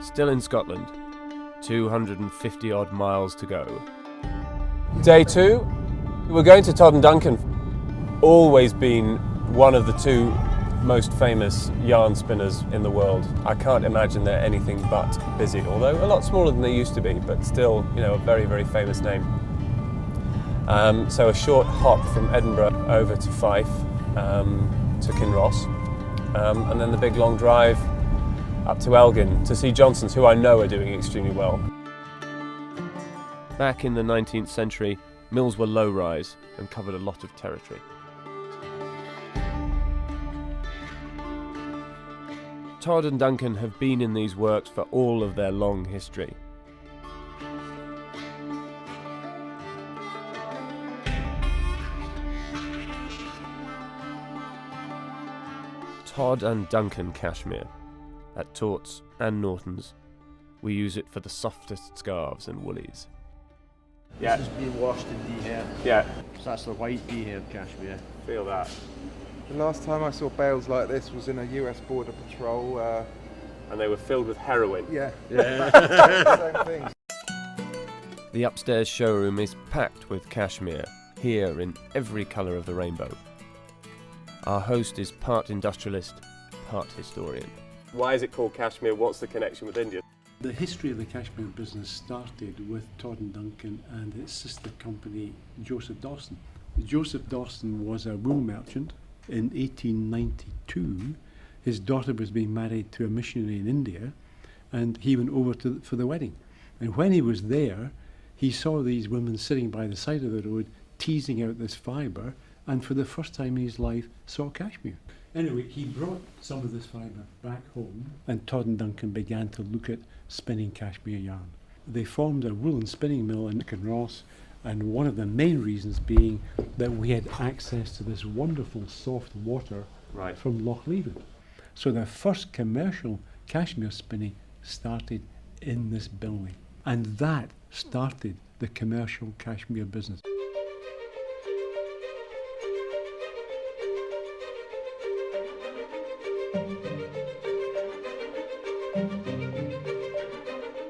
Still in Scotland, 250 odd miles to go. Day 2, we're going to Todd and Duncan. Always been one of the 2 most famous yarn spinners in the world. I can't imagine they're anything but busy, although a lot smaller than they used to be, but still, you know, a very, very famous name. So a short hop from Edinburgh over to Fife, to Kinross, and then the big long drive up to Elgin to see Johnstons, who I know are doing extremely well. Back in the 19th century, mills were low-rise and covered a lot of territory. Todd and Duncan have been in these works for all of their long history. Todd and Duncan cashmere. At E.Tautz and Norton's, we use it for the softest scarves and woolies. Yeah. This is being washed in dehair. Yeah. So that's the white dehair cashmere. Feel that. The last time I saw bales like this was in a US border patrol. And they were filled with heroin. Yeah. Yeah. Same thing. The upstairs showroom is packed with cashmere, here in every colour of the rainbow. Our host is part industrialist, part historian. Why is it called cashmere? What's the connection with India? The history of the cashmere business started with Todd and Duncan and its sister company, Joseph Dawson. Joseph Dawson was a wool merchant. In 1892, his daughter was being married to a missionary in India, and he went over for the wedding. And when he was there, he saw these women sitting by the side of the road, teasing out this fibre, and for the first time in his life, saw cashmere. Anyway, he brought some of this fibre back home, and Todd and Duncan began to look at spinning cashmere yarn. They formed a woolen spinning mill in Kinross, and one of the main reasons being that we had access to this wonderful soft water from Loch Leven. So the first commercial cashmere spinning started in this building, and that started the commercial cashmere business.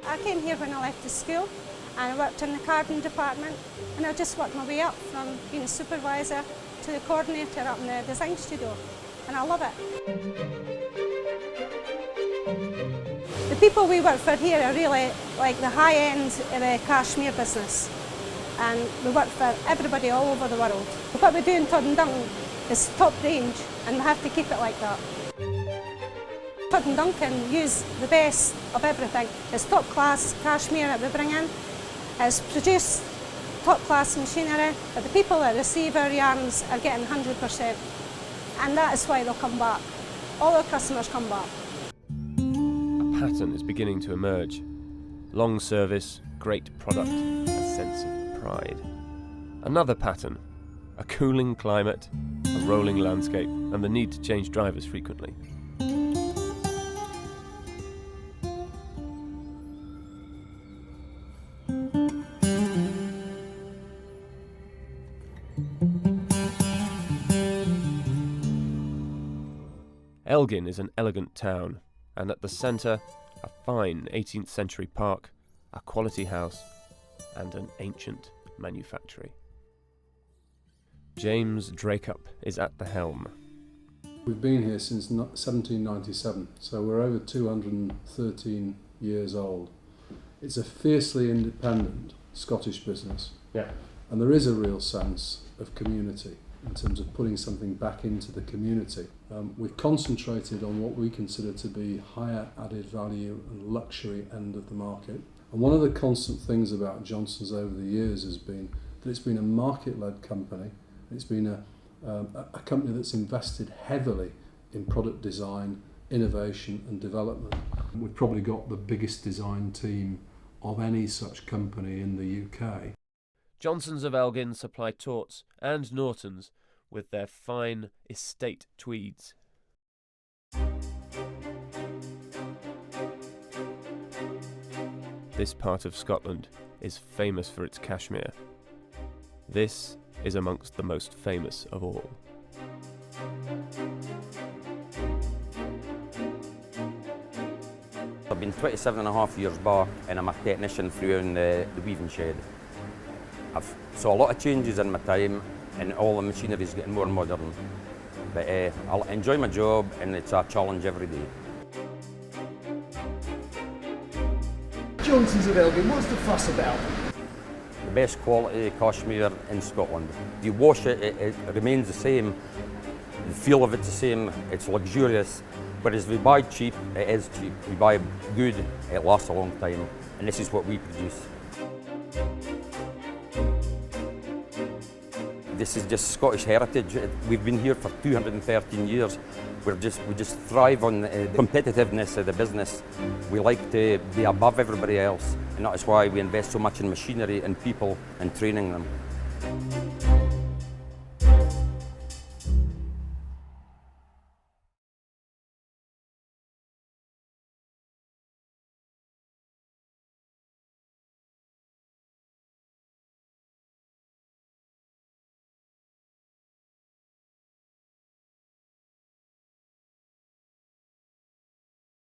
I came here when I left the school and I worked in the carding department, and I just worked my way up from being a supervisor to the coordinator up in the design studio, and I love it. The people we work for here are really like the high end of the cashmere business, and we work for everybody all over the world. What we do in Todd and Duncan is top range, and we have to keep it like that. Todd and Duncan use the best of everything. It's top class cashmere that we bring in. It's produced top class machinery, but the people that receive our yarns are getting 100%. And that is why they'll come back. All our customers come back. A pattern is beginning to emerge. Long service, great product, a sense of pride. Another pattern, a cooling climate, a rolling landscape, and the need to change drivers frequently. Elgin is an elegant town, and at the centre, a fine 18th century park, a quality house, and an ancient manufactory. James Dracup is at the helm. We've been here since 1797, so we're over 213 years old. It's a fiercely independent Scottish business, and there is a real sense of community in terms of putting something back into the community. We've concentrated on what we consider to be higher added value and luxury end of the market. And one of the constant things about Johnstons over the years has been that it's been a market-led company. It's been a company that's invested heavily in product design, innovation and development. We've probably got the biggest design team of any such company in the UK. Johnstons of Elgin supply E.Tautz and Norton's with their fine estate tweeds. This part of Scotland is famous for its cashmere. This is amongst the most famous of all. I've been 27 and a half years back, and I'm a technician through in the weaving shed. I've saw a lot of changes in my time, and all the machinery is getting more modern. But I'll enjoy my job, and it's a challenge every day. Johnstons of Elgin, what's the fuss about? The best quality cashmere in Scotland. If you wash it, it remains the same. The feel of it's the same. It's luxurious. Whereas if we buy cheap, it is cheap. We buy good, it lasts a long time. And this is what we produce. This is just Scottish heritage. We've been here for 213 years. We just thrive on the competitiveness of the business. We like to be above everybody else, and that is why we invest so much in machinery and people and training them.